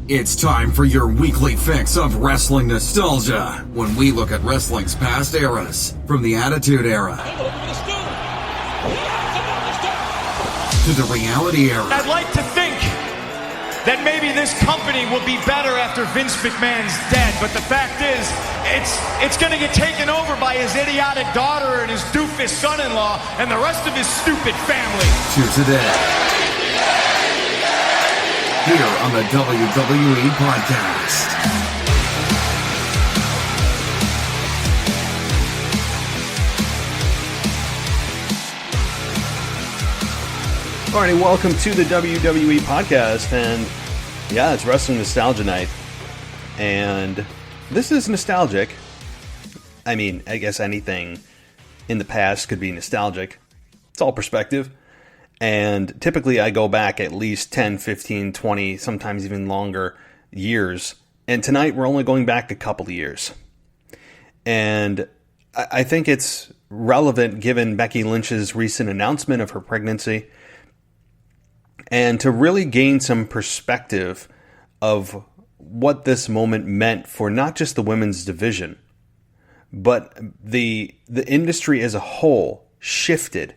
It's time for your weekly fix of wrestling nostalgia when we look at wrestling's past eras, from the Attitude Era to the Reality Era. I'd like to think that maybe this company will be better after Vince McMahon's dead, but the fact is, it's going to get taken over by his idiotic daughter and his doofus son-in-law and the rest of his stupid family. To today, here on the WWE Podcast. Alrighty, welcome to the WWE Podcast, and yeah, it's Wrestling Nostalgia Night, and this is nostalgic. I mean, I guess anything in the past could be nostalgic. It's all perspective, and typically I go back at least 10, 15, 20, sometimes even longer years, and tonight we're only going back a couple of years. And I think it's relevant given Becky Lynch's recent announcement of her pregnancy, and to really gain some perspective of what this moment meant for not just the women's division, but the industry as a whole shifted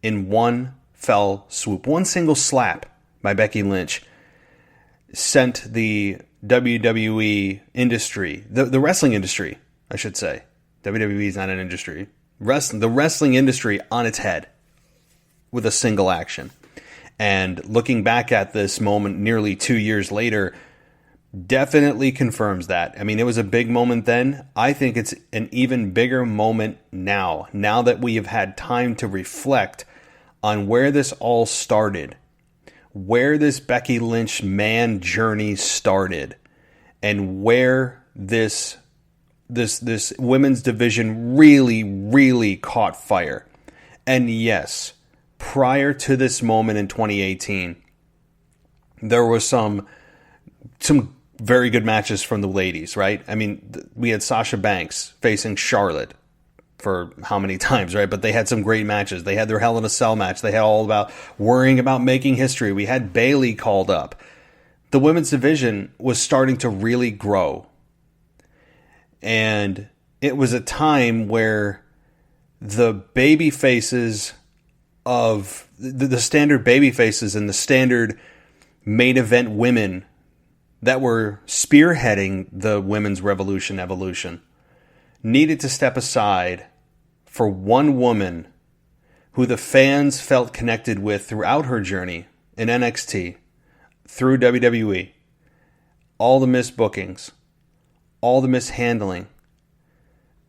in one fell swoop. One single slap by Becky Lynch sent the WWE industry, the wrestling industry, I should say. WWE is not an industry. The wrestling industry on its head with a single action. And looking back at this moment nearly 2 years later definitely confirms that. I mean, it was a big moment then. I think it's an even bigger moment now that we have had time to reflect on where this all started, where this Becky Lynch man journey started, and where this women's division really caught fire. And yes, prior to this moment in 2018, there was some very good matches from the ladies, right? I mean, we had Sasha Banks facing Charlotte for how many times, right? But they had some great matches. They had their Hell in a Cell match. They had all about worrying about making history. We had Bayley called up. The women's division was starting to really grow. And it was a time where the baby faces of the standard baby faces and the standard main event women that were spearheading the women's evolution needed to step aside for one woman who the fans felt connected with throughout her journey in NXT, through WWE, all the missed bookings, all the mishandling,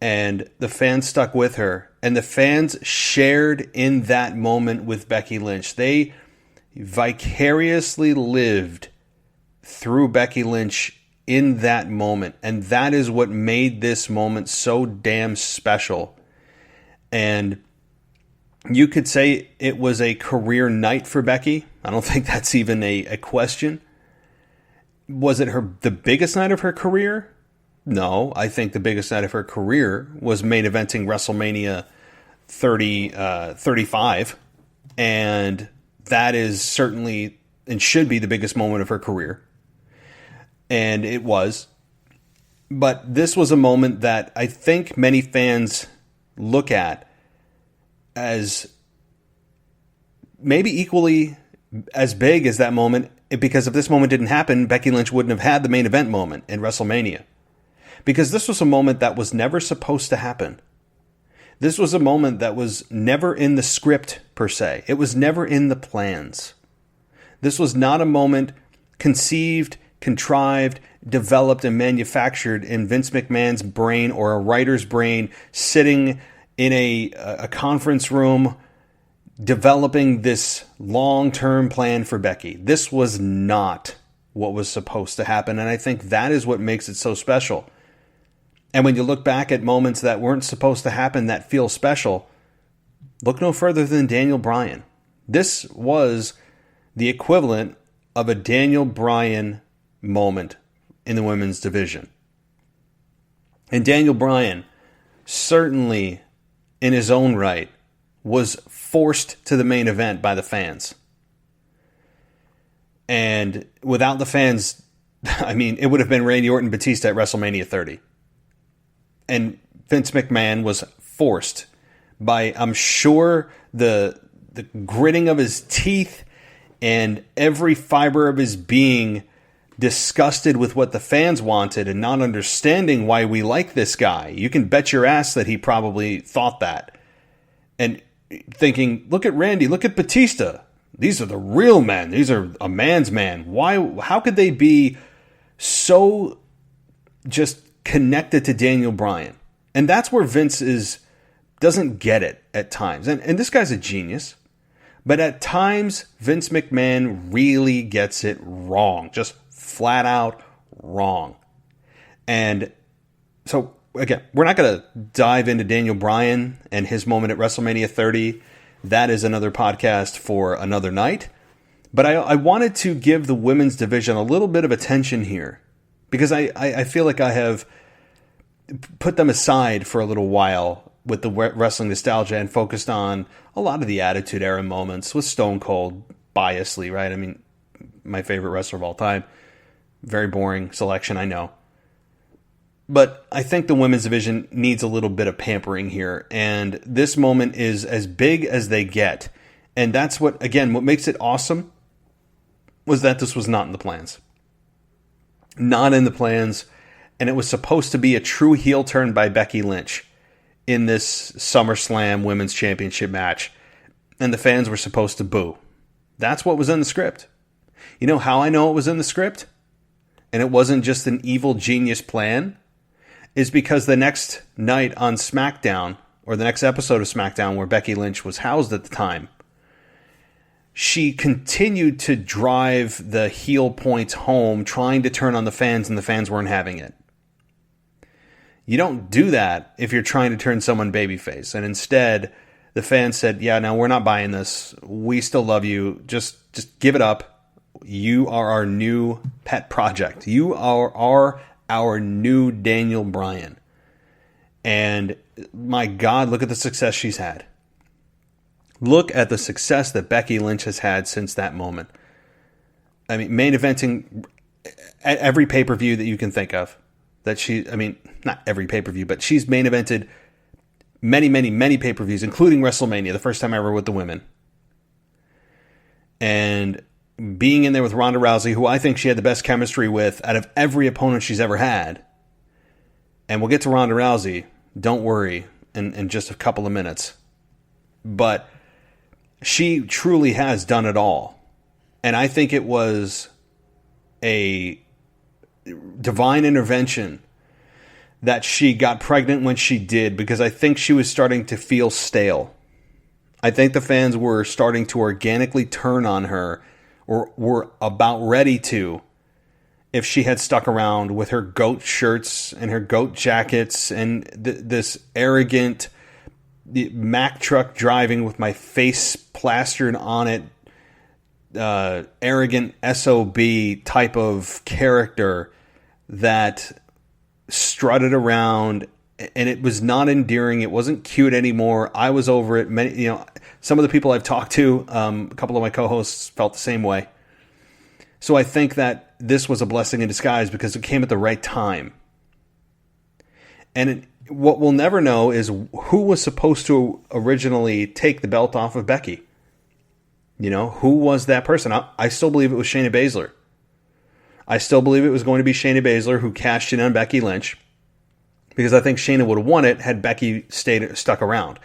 and the fans stuck with her, and the fans shared in that moment with Becky Lynch. They vicariously lived through Becky Lynch in that moment, and that is what made this moment so damn special. And you could say it was a career night for Becky. I don't think that's even a question. Was it the biggest night of her career? No, I think the biggest night of her career was main eventing WrestleMania 35, and that is certainly and should be the biggest moment of her career. And it was. But this was a moment that I think many fans look at as maybe equally as big as that moment, because if this moment didn't happen, Becky Lynch wouldn't have had the main event moment in WrestleMania. Because this was a moment that was never supposed to happen. This was a moment that was never in the script, per se. It was never in the plans. This was not a moment conceived, contrived, developed, and manufactured in Vince McMahon's brain or a writer's brain sitting in a conference room developing this long-term plan for Becky. This was not what was supposed to happen, and I think that is what makes it so special. And when you look back at moments that weren't supposed to happen that feel special, look no further than Daniel Bryan. This was the equivalent of a Daniel Bryan moment in the women's division. And Daniel Bryan, certainly in his own right, was forced to the main event by the fans. And without the fans I mean, it would have been Randy Orton Batista at WrestleMania 30. And Vince McMahon was forced by, I'm sure, the gritting of his teeth and every fiber of his being, disgusted with what the fans wanted and not understanding why we like this guy. You can bet your ass that he probably thought that. And thinking, look at Randy, look at Batista. These are the real men. These are a man's man. How could they be so just connected to Daniel Bryan? And that's where Vince doesn't get it at times. And this guy's a genius. But at times, Vince McMahon really gets it wrong. Just flat out wrong. And so, again, we're not going to dive into Daniel Bryan and his moment at WrestleMania 30. That is another podcast for another night. But I wanted to give the women's division a little bit of attention here, because I feel like I have put them aside for a little while with the wrestling nostalgia and focused on a lot of the Attitude Era moments with Stone Cold, biasly, right? I mean, my favorite wrestler of all time. Very boring selection, I know. But I think the women's division needs a little bit of pampering here. And this moment is as big as they get. And that's what makes it awesome was that this was not in the plans. Not in the plans. And it was supposed to be a true heel turn by Becky Lynch in this SummerSlam Women's Championship match. And the fans were supposed to boo. That's what was in the script. You know how I know it was in the script? And it wasn't just an evil genius plan? Is because the next night on SmackDown, or the next episode of SmackDown where Becky Lynch was housed at the time, she continued to drive the heel points home, trying to turn on the fans, and the fans weren't having it. You don't do that if you're trying to turn someone babyface. And instead, the fans said, yeah, no, we're not buying this. We still love you. Just give it up. You are our new pet project. You are our new Daniel Bryan. And my God, look at the success she's had. Look at the success that Becky Lynch has had since that moment. I mean, main eventing at every pay-per-view that you can think of. Not every pay-per-view, but she's main evented many, many, many pay-per-views, including WrestleMania, the first time ever with the women. And being in there with Ronda Rousey, who I think she had the best chemistry with out of every opponent she's ever had. And we'll get to Ronda Rousey, don't worry, in just a couple of minutes. But she truly has done it all. And I think it was a divine intervention that she got pregnant when she did, because I think she was starting to feel stale. I think the fans were starting to organically turn on her, or were about ready to, if she had stuck around with her goat shirts and her goat jackets and this arrogant Mack truck driving with my face plastered on it, arrogant SOB type of character that strutted around, and it was not endearing. It wasn't cute anymore. I was over it. Some of the people I've talked to, a couple of my co-hosts felt the same way. So I think that this was a blessing in disguise because it came at the right time. And what we'll never know is who was supposed to originally take the belt off of Becky. Who was that person? I still believe it was Shayna Baszler. I still believe it was going to be Shayna Baszler who cashed in on Becky Lynch, because I think Shayna would have won it had Becky stuck around.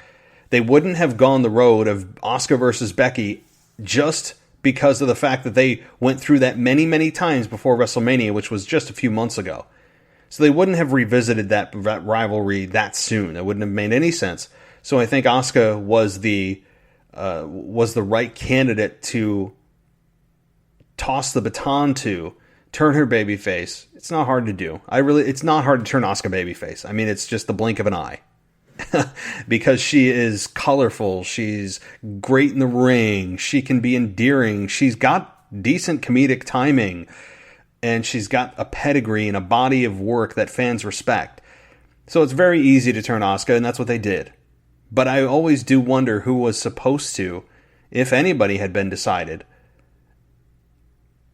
They wouldn't have gone the road of Asuka versus Becky just because of the fact that they went through that many, many times before WrestleMania, which was just a few months ago. So they wouldn't have revisited that rivalry that soon. It wouldn't have made any sense. So I think Asuka was the right candidate to toss the baton to, turn her babyface. It's not hard to do. It's not hard to turn Asuka babyface. I mean, it's just the blink of an eye. Because she is colorful, she's great in the ring, she can be endearing, she's got decent comedic timing, and she's got a pedigree and a body of work that fans respect. So it's very easy to turn Asuka, and that's what they did. But I always do wonder who was supposed to, if anybody had been decided,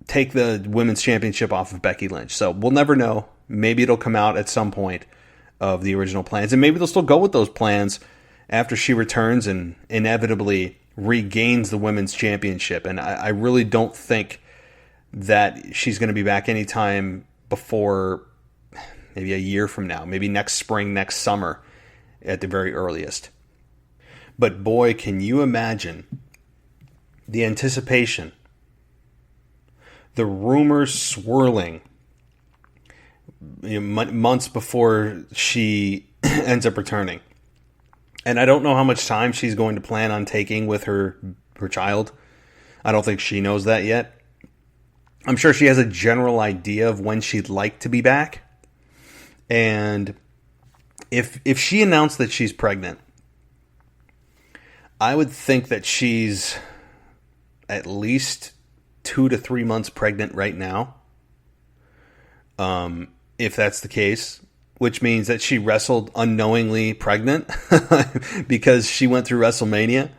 take the women's championship off of Becky Lynch. So we'll never know. Maybe it'll come out at some point of the original plans, and maybe they'll still go with those plans after she returns and inevitably regains the women's championship. And I really don't think that she's going to be back anytime before maybe a year from now, maybe next spring, next summer at the very earliest. But boy, can you imagine the anticipation, the rumors swirling months before she ends up returning. And I don't know how much time she's going to plan on taking with her child. I don't think she knows that yet. I'm sure she has a general idea of when she'd like to be back. And if she announced that she's pregnant, I would think that she's at least 2 to 3 months pregnant right now. If that's the case, which means that she wrestled unknowingly pregnant because she went through WrestleMania.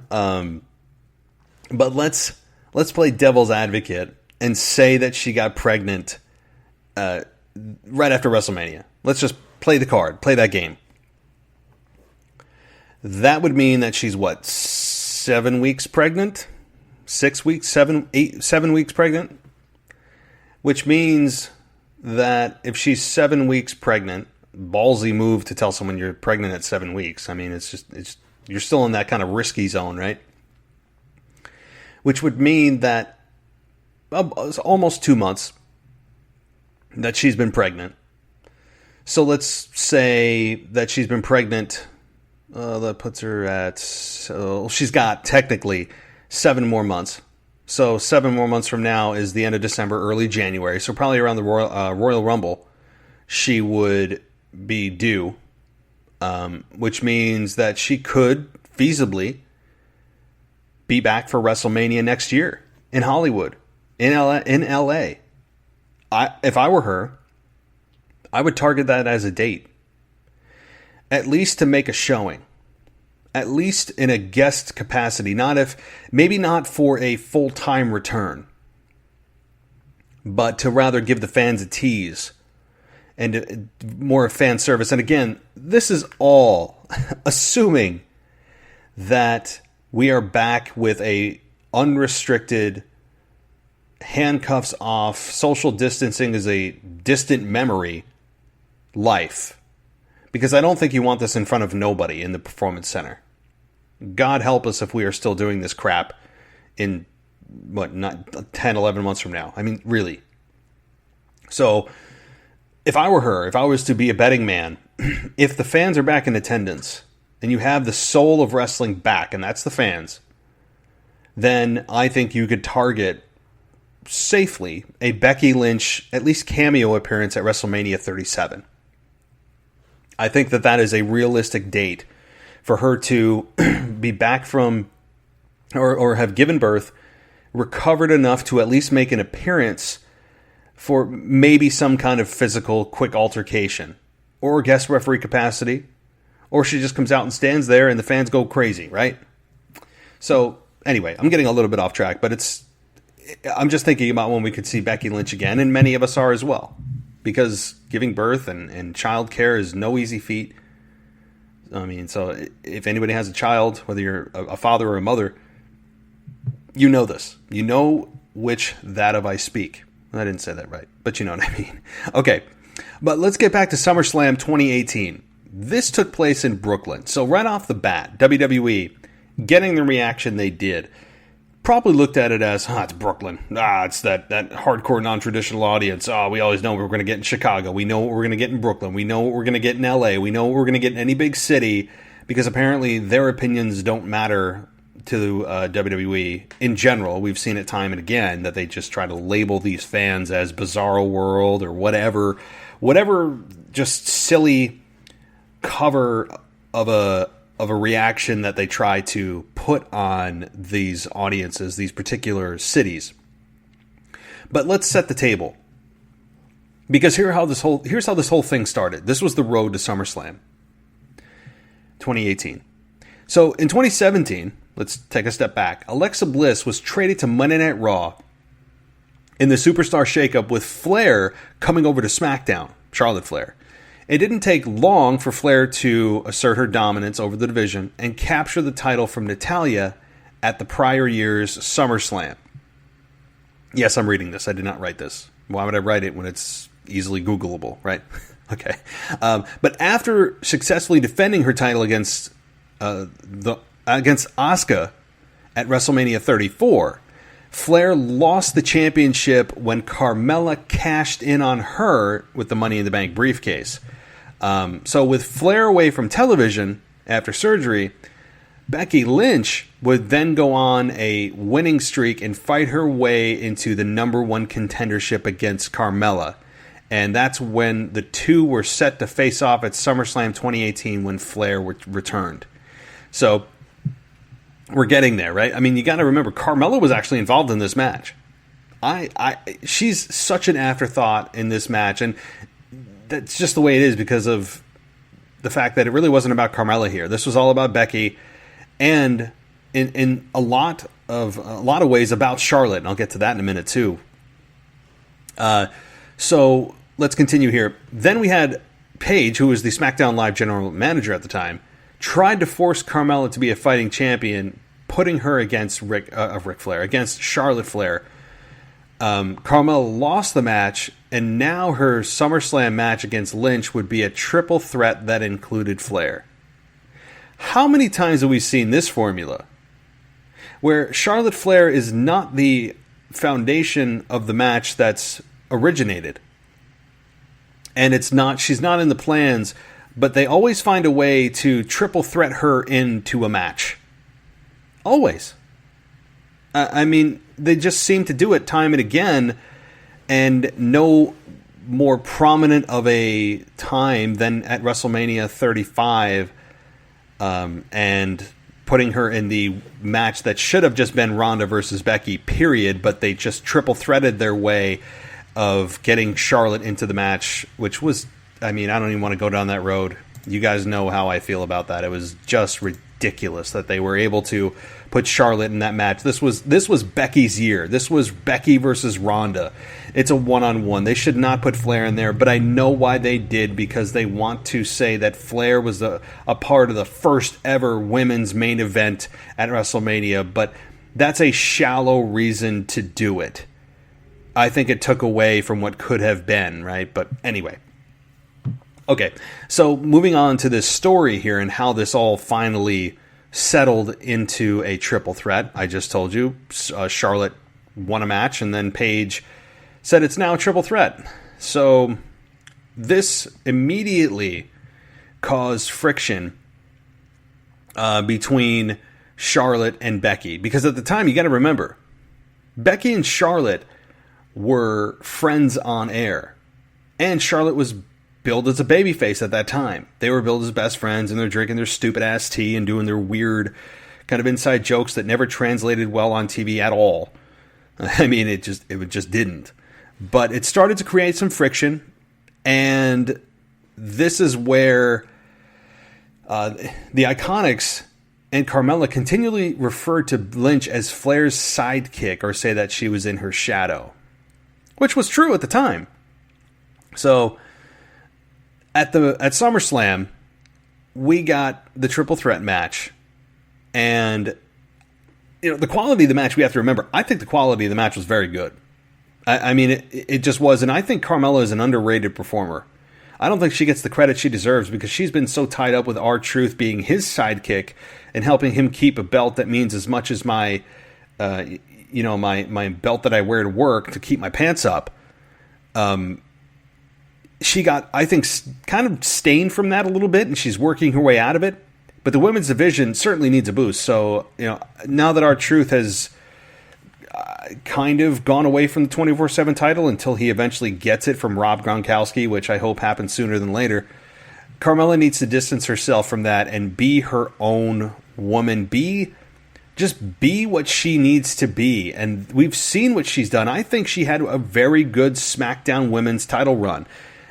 But let's play devil's advocate and say that she got pregnant right after WrestleMania. Let's just play the card, play that game. That would mean that she's 7 weeks pregnant? 6 weeks, 7 weeks pregnant? Which means that if she's 7 weeks pregnant, ballsy move to tell someone you're pregnant at 7 weeks. I mean, it's you're still in that kind of risky zone, right? Which would mean that it's almost 2 months that she's been pregnant. So let's say that she's been pregnant. That puts her at, she's got technically 7 more months. So 7 more months from now is the end of December, early January. So probably around the Royal Rumble, she would be due, which means that she could feasibly be back for WrestleMania next year in Hollywood, in LA. If I were her, I would target that as a date, at least to make a showing. At least in a guest capacity, maybe not for a full-time return, but to rather give the fans a tease and more fan service. And again, this is all assuming that we are back with a unrestricted, handcuffs off, social distancing is a distant memory life. Because I don't think you want this in front of nobody in the Performance Center. God help us if we are still doing this crap in, not 10, 11 months from now. I mean, really. So, if I were her, if I was to be a betting man, if the fans are back in attendance, and you have the soul of wrestling back, and that's the fans, then I think you could target safely a Becky Lynch, at least cameo appearance at WrestleMania 37. I think that is a realistic date for her to be back from, or have given birth, recovered enough to at least make an appearance for maybe some kind of physical quick altercation, or guest referee capacity, or she just comes out and stands there and the fans go crazy, right? So anyway, I'm getting a little bit off track, but I'm just thinking about when we could see Becky Lynch again, and many of us are as well. Because giving birth and child care is no easy feat. I mean, so if anybody has a child, whether you're a father or a mother, you know this. You know which that of I speak. I didn't say that right, but you know what I mean. Okay, but let's get back to SummerSlam 2018. This took place in Brooklyn. So right off the bat, WWE getting the reaction they did, probably looked at it as, it's Brooklyn. It's that hardcore non-traditional audience. We always know what we're going to get in Chicago. We know what we're going to get in Brooklyn. We know what we're going to get in LA. We know what we're going to get in any big city, because apparently their opinions don't matter to WWE in general. We've seen it time and again that they just try to label these fans as Bizarro World or whatever just silly cover of a reaction that they try to put on these audiences, these particular cities. But let's set the table. Because here's how this whole thing started. This was the road to SummerSlam 2018. So in 2017, let's take a step back. Alexa Bliss was traded to Monday Night Raw in the Superstar Shakeup with Flair coming over to SmackDown, Charlotte Flair. It didn't take long for Flair to assert her dominance over the division and capture the title from Natalya at the prior year's SummerSlam. Yes, I'm reading this. I did not write this. Why would I write it when it's easily Googleable, right? Okay. But after successfully defending her title against Asuka at WrestleMania 34, Flair lost the championship when Carmella cashed in on her with the Money in the Bank briefcase. So with Flair away from television after surgery, Becky Lynch would then go on a winning streak and fight her way into the number one contendership against Carmella. And that's when the two were set to face off at SummerSlam 2018 when Flair returned. So we're getting there, right? I mean, you got to remember, Carmella was actually involved in this match. She's such an afterthought in this match, and that's just the way it is because of the fact that it really wasn't about Carmella here. This was all about Becky, and in a lot of ways about Charlotte, and I'll get to that in a minute too. So let's continue here. Then we had Paige, who was the SmackDown Live general manager at the time, tried to force Carmella to be a fighting champion, putting her against against Charlotte Flair. Carmella lost the match, and now her SummerSlam match against Lynch would be a triple threat that included Flair. How many times have we seen this formula? Where Charlotte Flair is not the foundation of the match that's originated. And she's not in the plans, but they always find a way to triple threat her into a match. Always. I mean, they just seem to do it time and again, and no more prominent of a time than at WrestleMania 35, and putting her in the match that should have just been Ronda versus Becky, period, but they just triple threaded their way of getting Charlotte into the match, which was, I mean, I don't even want to go down that road. You guys know how I feel about that. It was just ridiculous that they were able to put Charlotte in that match. This was Becky's year. This was Becky versus Ronda. It's a one-on-one. They should not put Flair in there, but I know why they did, because they want to say that Flair was a part of the first ever women's main event at WrestleMania, but that's a shallow reason to do it. I think it took away from what could have been, right? But anyway. Okay, so moving on to this story here and how this all finally settled into a triple threat. I just told you Charlotte won a match, and then Paige said it's now a triple threat. So this immediately caused friction between Charlotte and Becky. Because at the time, you got to remember, Becky and Charlotte were friends on air. And Charlotte was billed as a babyface at that time. They were billed as best friends, and they're drinking their stupid ass tea and doing their weird kind of inside jokes that never translated well on TV at all. I mean, it just didn't. But it started to create some friction, and this is where the Iconics and Carmella continually referred to Lynch as Flair's sidekick, or say that she was in her shadow, which was true at the time. So at SummerSlam, we got the triple threat match, and the quality of the match, we have to remember, I think the quality of the match was very good. I mean, it just was, and I think Carmella is an underrated performer. I don't think she gets the credit she deserves, because she's been so tied up with R-Truth being his sidekick and helping him keep a belt that means as much as my belt that I wear to work to keep my pants up. She got, I think, kind of stained from that a little bit, and she's working her way out of it. But the women's division certainly needs a boost. So, now that R-Truth has kind of gone away from the 24/7 title until he eventually gets it from Rob Gronkowski, which I hope happens sooner than later, Carmella needs to distance herself from that and be her own woman. Just be what she needs to be. And we've seen what she's done. I think she had a very good SmackDown women's title run.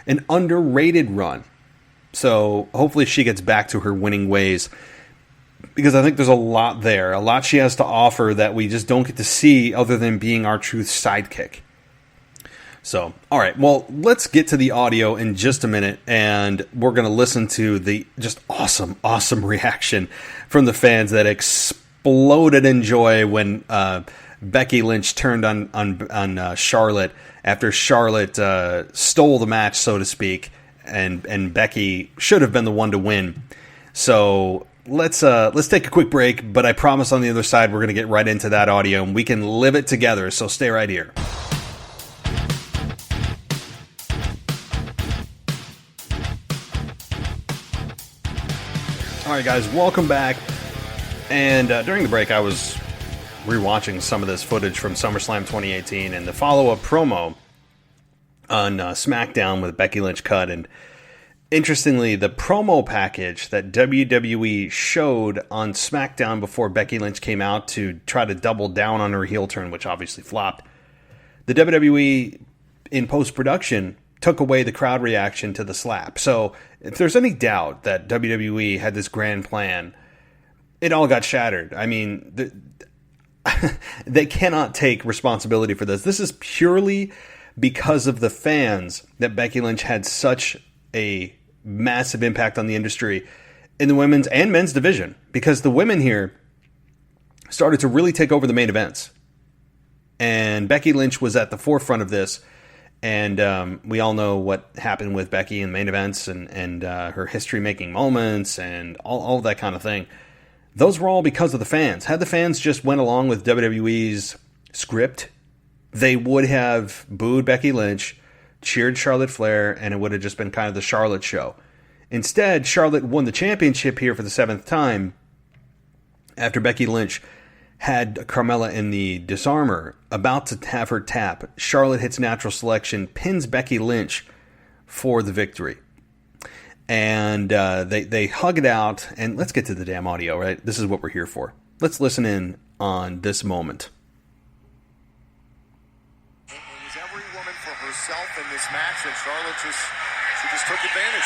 An underrated run. So hopefully she gets back to her winning ways, because I think there's a lot there. A lot she has to offer that we just don't get to see other than being R-Truth's sidekick. So, all right, well, let's get to the audio in just a minute, and we're going to listen to the just awesome reaction from the fans that exploded in joy when Becky Lynch turned on Charlotte after Charlotte stole the match, so to speak, and Becky should have been the one to win. So let's take a quick break, but I promise on the other side we're going to get right into that audio, and we can live it together, so stay right here. All right, guys, welcome back. And during the break, I was rewatching some of this footage from SummerSlam 2018 and the follow-up promo on SmackDown with Becky Lynch cut. And interestingly, the promo package that WWE showed on SmackDown before Becky Lynch came out to try to double down on her heel turn, which obviously flopped, the WWE in post-production took away the crowd reaction to the slap. So if there's any doubt that WWE had this grand plan, it all got shattered. I mean, they cannot take responsibility for this. This is purely because of the fans that Becky Lynch had such a massive impact on the industry in the women's and men's division, because the women here started to really take over the main events. And Becky Lynch was at the forefront of this. And we all know what happened with Becky in main events and her history-making moments and all of that kind of thing. Those were all because of the fans. Had the fans just went along with WWE's script, they would have booed Becky Lynch, cheered Charlotte Flair, and it would have just been kind of the Charlotte show. Instead, Charlotte won the championship here for the 7th time after Becky Lynch had Carmella in the disarmor, about to have her tap. Charlotte hits natural selection, pins Becky Lynch for the victory. And they hug it out, and let's get to the damn audio, right? This is what we're here for. Let's listen in on this moment. It was every woman for herself in this match, and Charlotte just took advantage.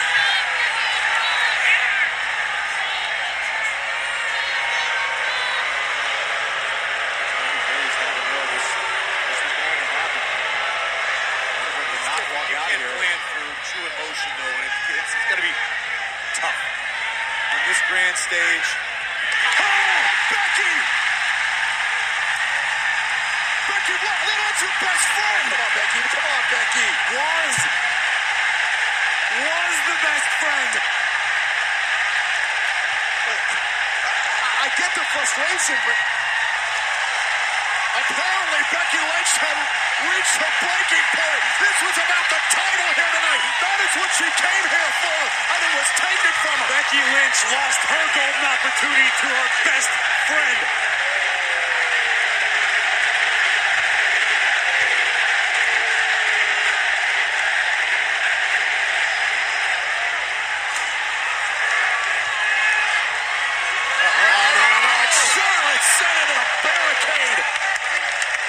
Grand stage. Oh, Becky! Becky, what's your best friend? Come on, Becky. Come on, Becky. Was the best friend. I get the frustration, but apparently Becky Lynch had reached her breaking point. This was about the title here tonight. That is what she came here for, and it was taken from her. Becky Lynch lost her golden opportunity to her best friend. Charlotte sent into the barricade.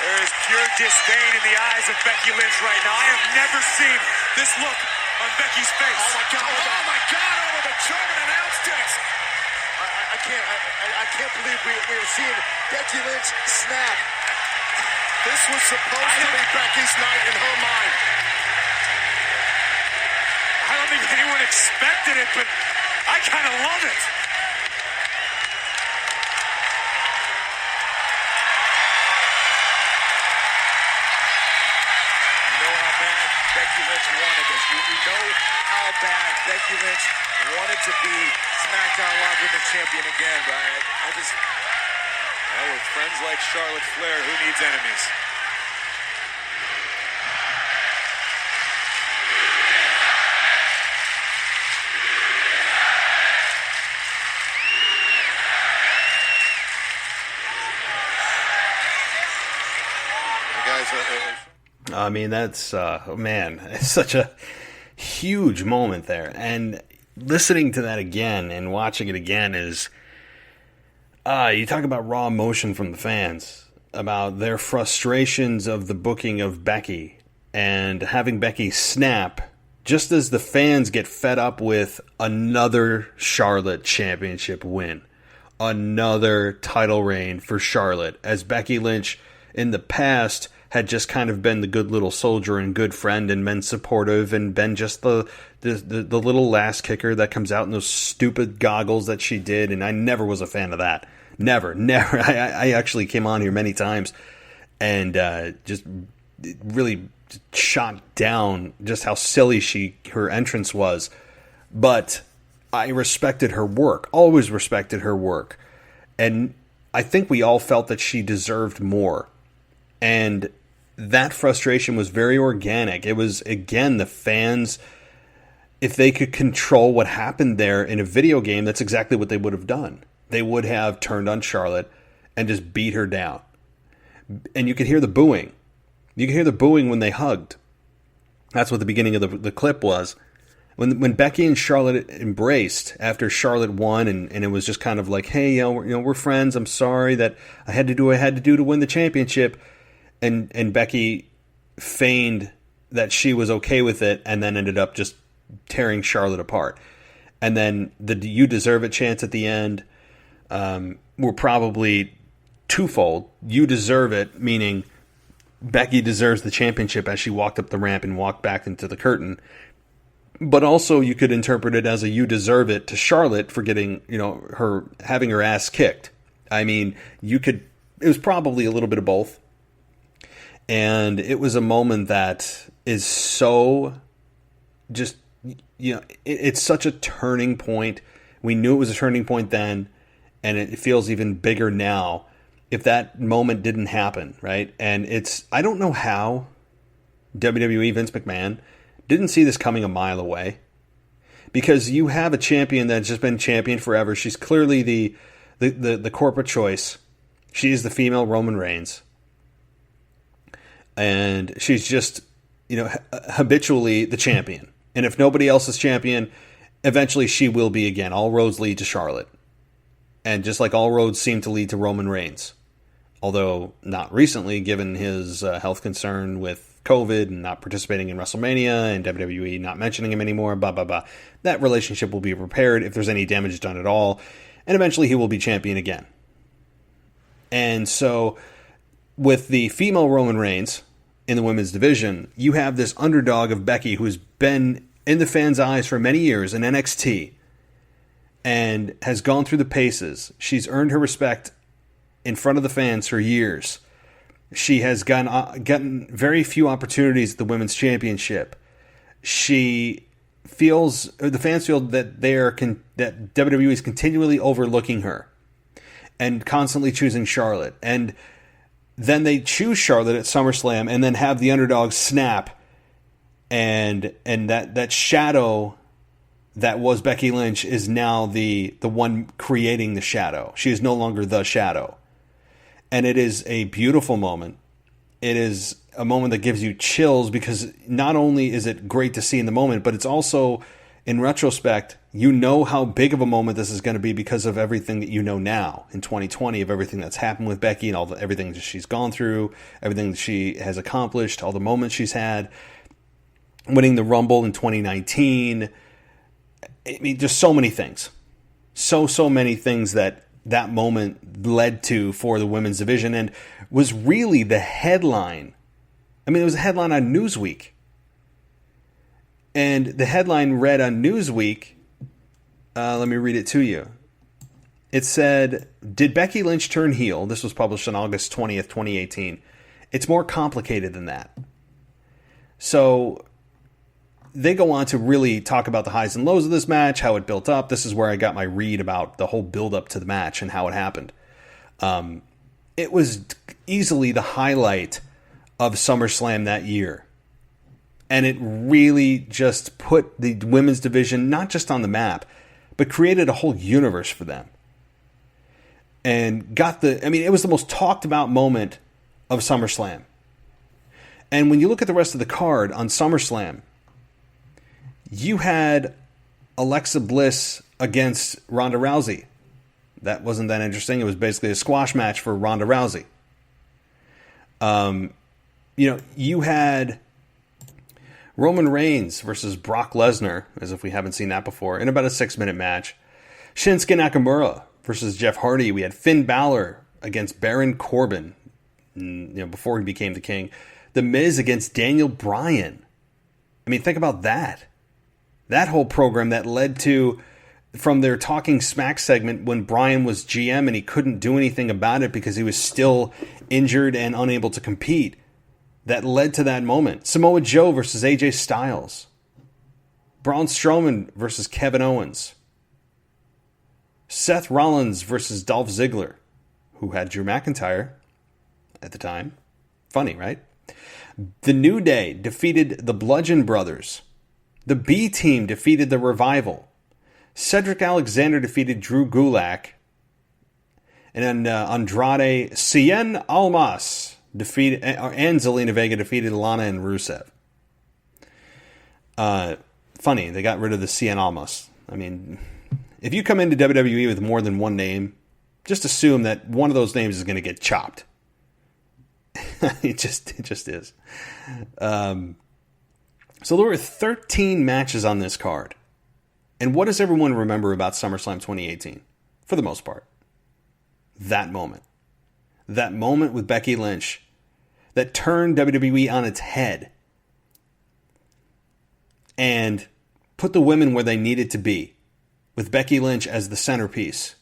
There is pure disdain in the eyes of Becky Lynch right now. I have never seen this look on Becky's face. Oh my God! Oh my God! Over the German announce desk. I can't believe we are seeing Becky Lynch snap. This was supposed to be Becky's night in her mind. I don't think anyone expected it, but I kind of love it. Becky Lynch wanted this. We know how bad Becky Lynch wanted to be SmackDown Live Women's Champion again, but with friends like Charlotte Flair, who needs enemies? I mean, that's, man, it's such a huge moment there. And listening to that again and watching it again is, you talk about raw emotion from the fans, about their frustrations of the booking of Becky and having Becky snap just as the fans get fed up with another Charlotte championship win, another title reign for Charlotte, as Becky Lynch in the past had just kind of been the good little soldier and good friend and been supportive and been just the little ass kicker that comes out in those stupid goggles that she did. And I never was a fan of that. Never. I actually came on here many times and just really shot down just how silly her entrance was. But I respected her work, always respected her work. And I think we all felt that she deserved more. And that frustration was very organic. It was, again, the fans, if they could control what happened there in a video game, that's exactly what they would have done. They would have turned on Charlotte and just beat her down. And you could hear the booing. You could hear the booing when they hugged. That's what the beginning of the clip was. When Becky and Charlotte embraced after Charlotte won, and it was just kind of like, hey, we're friends. I'm sorry that I had to do what I had to do to win the championship. And Becky feigned that she was okay with it and then ended up just tearing Charlotte apart. And then the "you deserve it" chants at the end were probably twofold. You deserve it, meaning Becky deserves the championship as she walked up the ramp and walked back into the curtain. But also you could interpret it as a "you deserve it" to Charlotte for getting, her having her ass kicked. I mean, it was probably a little bit of both. And it was a moment that is so just, it's such a turning point. We knew it was a turning point then, and it feels even bigger now if that moment didn't happen, right? And I don't know how WWE, Vince McMahon, didn't see this coming a mile away. Because you have a champion that's just been champion forever. She's clearly the corporate choice. She is the female Roman Reigns. And she's just, habitually the champion. And if nobody else is champion, eventually she will be again. All roads lead to Charlotte. And just like all roads seem to lead to Roman Reigns. Although not recently, given his health concern with COVID and not participating in WrestleMania and WWE not mentioning him anymore, blah, blah, blah. That relationship will be repaired if there's any damage done at all. And eventually he will be champion again. And so with the female Roman Reigns in the women's division, you have this underdog of Becky who's been in the fans' eyes for many years in NXT and has gone through the paces. She's earned her respect in front of the fans for years. She has gotten very few opportunities at the women's championship. The fans feel that that WWE is continually overlooking her and constantly choosing Charlotte. And then they choose Charlotte at SummerSlam and then have the underdog snap, and that shadow that was Becky Lynch is now the one creating the shadow. She is no longer the shadow. And it is a beautiful moment. It is a moment that gives you chills because not only is it great to see in the moment, but it's also, in retrospect, how big of a moment this is going to be because of everything that you know now in 2020, of everything that's happened with Becky and everything that she's gone through, everything that she has accomplished, all the moments she's had, winning the Rumble in 2019. I mean, just so many things. So many things that moment led to for the women's division and was really the headline. I mean, it was a headline on Newsweek. And the headline read on Newsweek, let me read it to you. It said, "Did Becky Lynch turn heel?" This was published on August 20th, 2018. "It's more complicated than that." So they go on to really talk about the highs and lows of this match, how it built up. This is where I got my read about the whole build-up to the match and how it happened. It was easily the highlight of SummerSlam that year. And it really just put the women's division not just on the map, but created a whole universe for them. And it was the most talked about moment of SummerSlam. And when you look at the rest of the card on SummerSlam, you had Alexa Bliss against Ronda Rousey. That wasn't that interesting. It was basically a squash match for Ronda Rousey. You had Roman Reigns versus Brock Lesnar, as if we haven't seen that before, in about a 6-minute match. Shinsuke Nakamura versus Jeff Hardy. We had Finn Balor against Baron Corbin. before he became the King. The Miz against Daniel Bryan. I mean, think about that. That whole program that led to, from their Talking Smack segment when Bryan was GM and he couldn't do anything about it because he was still injured and unable to compete, that led to that moment. Samoa Joe versus AJ Styles. Braun Strowman versus Kevin Owens. Seth Rollins versus Dolph Ziggler, who had Drew McIntyre at the time. Funny, right? The New Day defeated the Bludgeon Brothers. The B-Team defeated the Revival. Cedric Alexander defeated Drew Gulak. And then Andrade Cien Almas defeated, and Zelina Vega defeated Lana and Rusev. Funny, they got rid of the Cien Almas. I mean, if you come into WWE with more than one name, just assume that one of those names is going to get chopped. It just is. So there were 13 matches on this card. And what does everyone remember about SummerSlam 2018? For the most part. That moment. That moment with Becky Lynch that turned WWE on its head and put the women where they needed to be, with Becky Lynch as the centerpiece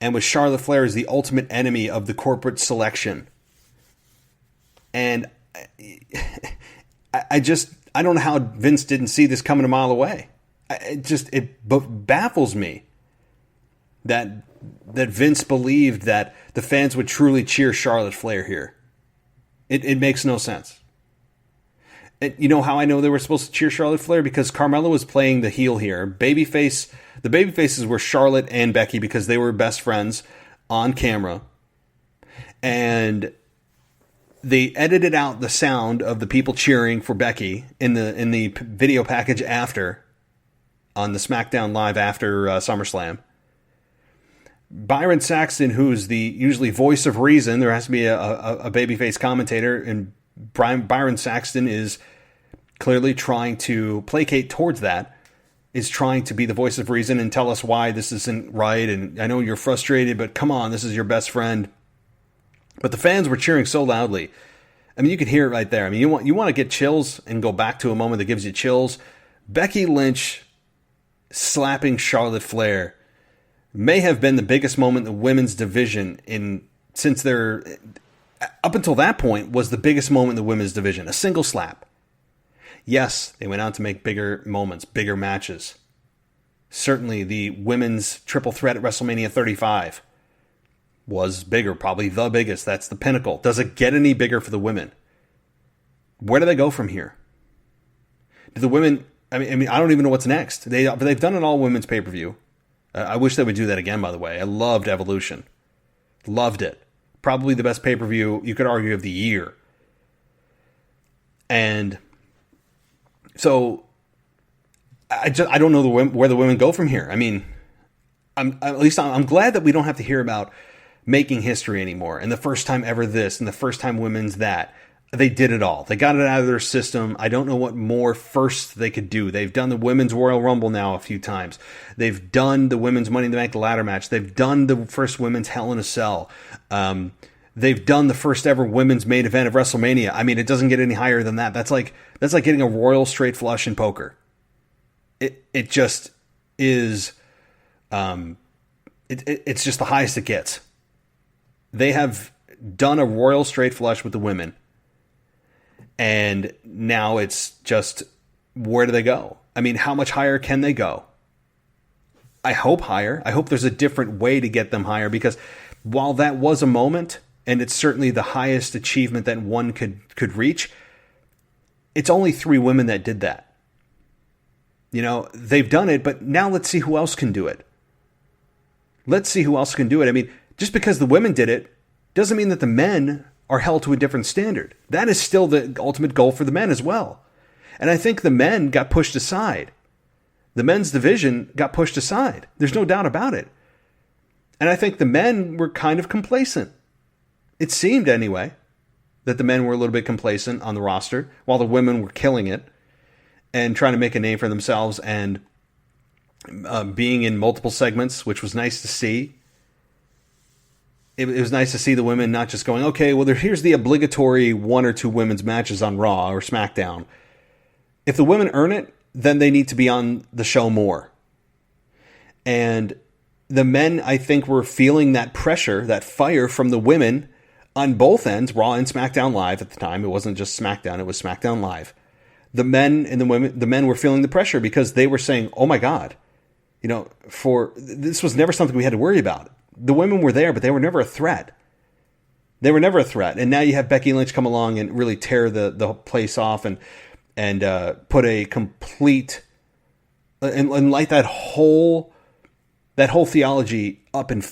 and with Charlotte Flair as the ultimate enemy of the corporate selection. And I don't know how Vince didn't see this coming a mile away. It baffles me that Vince believed that the fans would truly cheer Charlotte Flair here. It makes no sense. You know how I know they were supposed to cheer Charlotte Flair? Because Carmella was playing the heel here. The babyfaces were Charlotte and Becky because they were best friends on camera. And they edited out the sound of the people cheering for Becky in the video package after, on the SmackDown Live after SummerSlam. Byron Saxton, who's the usually voice of reason, there has to be a babyface commentator, and Byron Saxton is clearly trying to placate towards that, is trying to be the voice of reason and tell us why this isn't right, and I know you're frustrated, but come on, this is your best friend. But the fans were cheering so loudly. I mean, you could hear it right there. I mean, you want to get chills and go back to a moment that gives you chills. Becky Lynch slapping Charlotte Flair may have been the biggest moment in the women's division up until that point was the biggest moment in the women's division. A single slap. Yes, they went on to make bigger moments, bigger matches. Certainly the women's triple threat at WrestleMania 35 was bigger, probably the biggest. That's the pinnacle. Does it get any bigger for the women? Where do they go from here? Do the women... I mean, I don't even know what's next. They've done an all-women's pay-per-view. I wish they would do that again, by the way. I loved Evolution. Loved it. Probably the best pay-per-view, you could argue, of the year. And so, I don't know where the women go from here. I mean, I'm glad that we don't have to hear about making history anymore, and the first time ever this, and the first time women's that. They did it all. They got it out of their system. I don't know what more first they could do. They've done the Women's Royal Rumble now a few times. They've done the Women's Money in the Bank ladder match. They've done the first Women's Hell in a Cell. They've done the first ever women's main event of WrestleMania. I mean, it doesn't get any higher than that. That's like getting a royal straight flush in poker. It just is. It's just the highest it gets. They have done a royal straight flush with the women. And now it's just, where do they go? I mean, how much higher can they go? I hope higher. I hope there's a different way to get them higher, because while that was a moment, and it's certainly the highest achievement that one could reach, it's only 3 women that did that. You know, they've done it, but now let's see who else can do it. Let's see who else can do it. I mean, just because the women did it doesn't mean that the men are held to a different standard. That is still the ultimate goal for the men as well. And I think the men got pushed aside. The men's division got pushed aside. There's no doubt about it. And I think the men were kind of complacent. It seemed, anyway, that the men were a little bit complacent on the roster, while the women were killing it and trying to make a name for themselves and being in multiple segments, which was nice to see. it was nice to see the women not just going, okay, well, here's the obligatory 1 or 2 women's matches on Raw or SmackDown. If the women earn it, then they need to be on the show more. And the men, I think, were feeling that pressure, that fire from the women on both ends, Raw and SmackDown Live at the time. It wasn't just SmackDown, it was SmackDown Live. The men and the men were feeling the pressure because they were saying, oh my God, this was never something we had to worry about. The women were there, but they were never a threat. They were never a threat. And now you have Becky Lynch come along and really tear the place off and put a complete and light that whole theology up in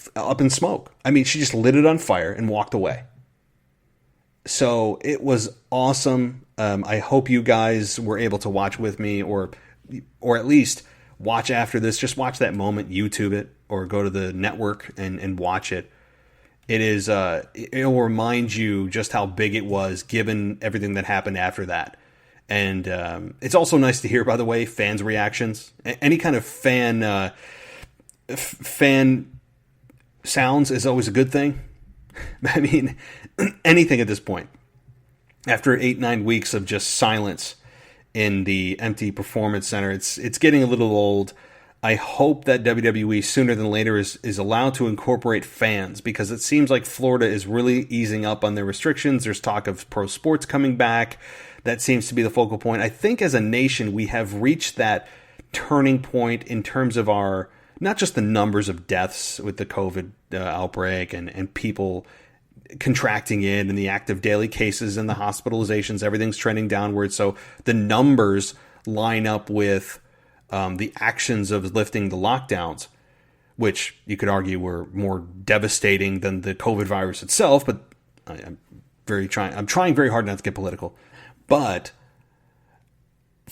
smoke. I mean, she just lit it on fire and walked away. So it was awesome. I hope you guys were able to watch with me, or at least watch after this. Just watch that moment, YouTube it, or go to the network and watch it. It is. It will remind you just how big it was, given everything that happened after that. And it's also nice to hear, by the way, fans' reactions. Any kind of fan sounds is always a good thing. I mean, anything at this point. After 8-9 weeks of just silence in the empty performance center, it's getting a little old. I hope that WWE sooner than later is allowed to incorporate fans, because it seems like Florida is really easing up on their restrictions. There's talk of pro sports coming back. That seems to be the focal point. I think as a nation, we have reached that turning point in terms of our, not just the numbers of deaths with the COVID outbreak and people contracting it and the active daily cases and the hospitalizations, everything's trending downward. So the numbers line up with the actions of lifting the lockdowns, which you could argue were more devastating than the COVID virus itself. But I'm trying very hard not to get political. But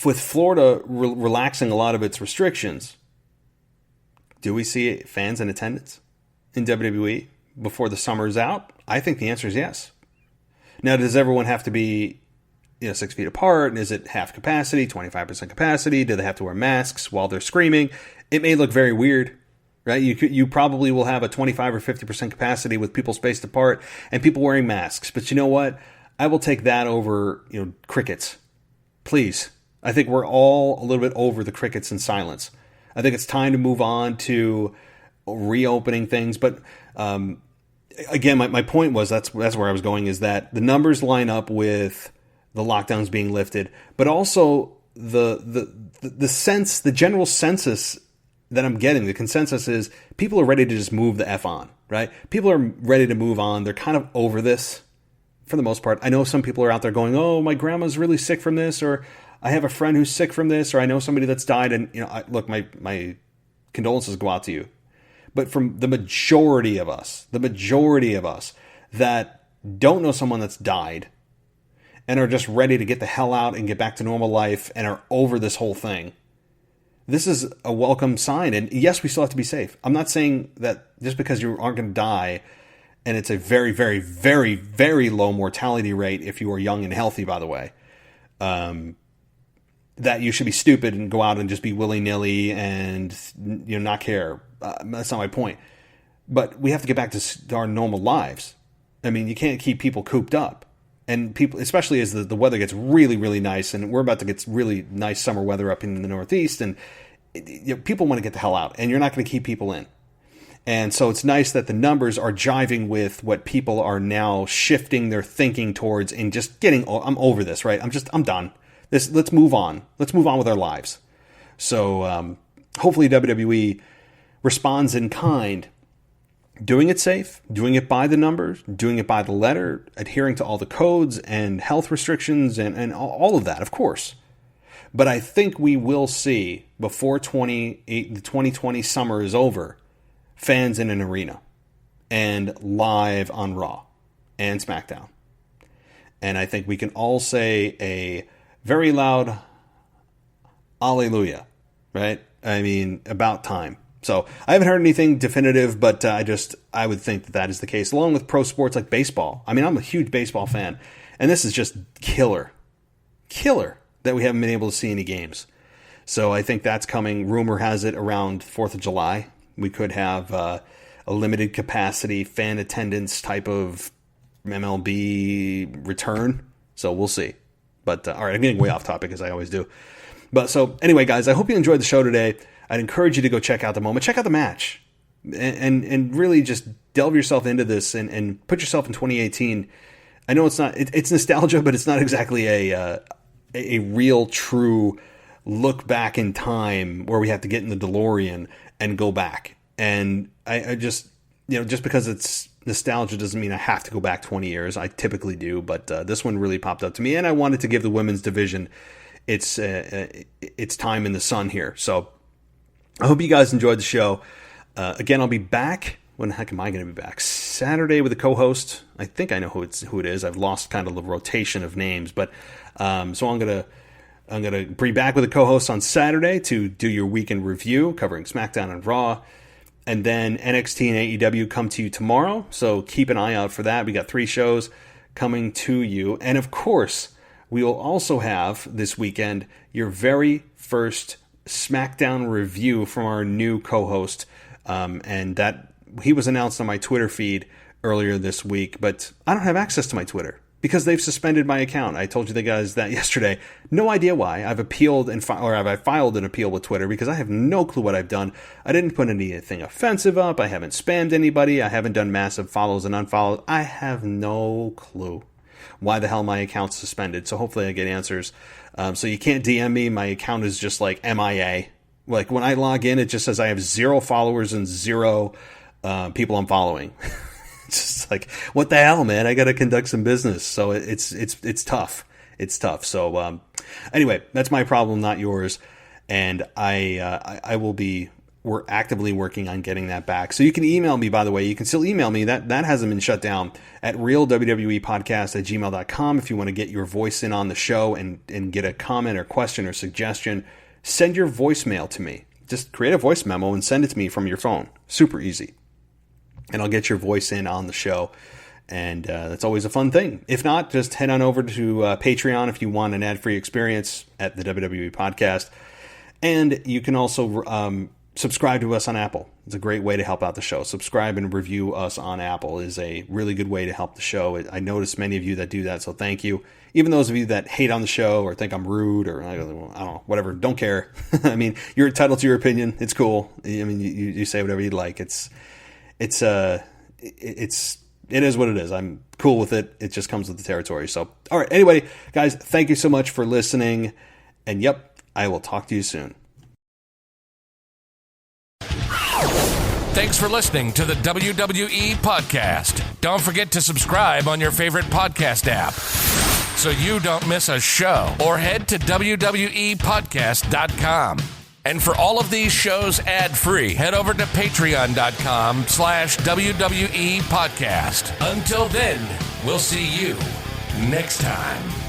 with Florida relaxing a lot of its restrictions, do we see fans in attendance in WWE before the summer is out? I think the answer is yes. Now, does everyone have to be 6 feet apart? And is it half capacity, 25% capacity? Do they have to wear masks while they're screaming? It may look very weird, right? You probably will have a 25 or 50% capacity with people spaced apart and people wearing masks. But you know what? I will take that over, crickets. Please. I think we're all a little bit over the crickets and silence. I think it's time to move on to reopening things. But again, my point was, that's where I was going, is that the numbers line up with the lockdowns being lifted, but also the sense, the general census that I'm getting, the consensus is people are ready to just move the F on, right? People are ready to move on. They're kind of over this for the most part. I know some people are out there going, oh, my grandma's really sick from this, or I have a friend who's sick from this, or I know somebody that's died. And, look, my condolences go out to you. But from the majority of us that don't know someone that's died and are just ready to get the hell out and get back to normal life and are over this whole thing, this is a welcome sign. And yes, we still have to be safe. I'm not saying that just because you aren't going to die, and it's a very, very, very, very low mortality rate if you are young and healthy, by the way, that you should be stupid and go out and just be willy-nilly and not care. That's not my point. But we have to get back to our normal lives. I mean, you can't keep people cooped up. And people, especially as the weather gets really, really nice, and we're about to get really nice summer weather up in the Northeast, and people want to get the hell out, and you're not going to keep people in. And so it's nice that the numbers are jiving with what people are now shifting their thinking towards, and just I'm over this, right? I'm done. Let's move on. Let's move on with our lives. So hopefully WWE responds in kind, doing it safe, doing it by the numbers, doing it by the letter, adhering to all the codes and health restrictions and all of that, of course. But I think we will see, before the 2020 summer is over, fans in an arena and live on Raw and SmackDown. And I think we can all say a very loud hallelujah, right? I mean, about time. So I haven't heard anything definitive, but I would think that is the case, along with pro sports like baseball. I mean, I'm a huge baseball fan, and this is just killer that we haven't been able to see any games. So I think that's coming. Rumor has it around 4th of July, we could have a a limited capacity fan attendance type of MLB return. So we'll see. But all right, I'm getting way off topic as I always do. But so anyway, guys, I hope you enjoyed the show today. I'd encourage you to go check out the moment, check out the match, and really just delve yourself into this and put yourself in 2018. I know it's nostalgia, but it's not exactly a real true look back in time where we have to get in the DeLorean and go back. And I just, just because it's nostalgia doesn't mean I have to go back 20 years. I typically do, but this one really popped up to me, and I wanted to give the women's division its time in the sun here. So I hope you guys enjoyed the show. Again, I'll be back. When the heck am I going to be back? Saturday with a co-host. I think I know who it is. I've lost kind of the rotation of names, but so I'm gonna be back with a co-host on Saturday to do your weekend review covering SmackDown and Raw, and then NXT and AEW come to you tomorrow. So keep an eye out for that. We got 3 shows coming to you, and of course, we will also have this weekend your very first SmackDown review from our new co-host, and that. He was announced on my Twitter feed earlier this week, but I don't have access to my Twitter because they've suspended my account. I told you the guys that yesterday. No idea why. I've appealed I filed an appeal with Twitter because I have no clue what I've done. I didn't put anything offensive up. I haven't spammed anybody. I haven't done massive follows and unfollows. I have no clue why the hell my account's suspended. So hopefully I get answers. So you can't DM me. My account is just like MIA. Like when I log in, it just says I have 0 followers and 0 people I'm following. It's just like, what the hell, man? I got to conduct some business. So it's tough. It's tough. So anyway, that's my problem, not yours. And we're actively working on getting that back. So you can email me, by the way. You can still email me. That hasn't been shut down at realwwepodcast@gmail.com. If you want to get your voice in on the show and get a comment or question or suggestion, send your voicemail to me. Just create a voice memo and send it to me from your phone. Super easy. And I'll get your voice in on the show. And that's always a fun thing. If not, just head on over to Patreon if you want an ad-free experience at the WWE Podcast. And you can also subscribe to us on Apple. It's a great way to help out the show. Subscribe and review us on Apple is a really good way to help the show. I notice many of you that do that, so thank you. Even those of you that hate on the show or think I'm rude or I don't know, whatever, don't care. I mean, you're entitled to your opinion. It's cool. I mean, you say whatever you'd like. It is what it is. I'm cool with it. It just comes with the territory. So, all right. Anyway, guys, thank you so much for listening. And yep, I will talk to you soon. Thanks for listening to the WWE Podcast. Don't forget to subscribe on your favorite podcast app so you don't miss a show, or head to WWEpodcast.com. And for all of these shows ad-free, head over to patreon.com/WWE Podcast. Until then, we'll see you next time.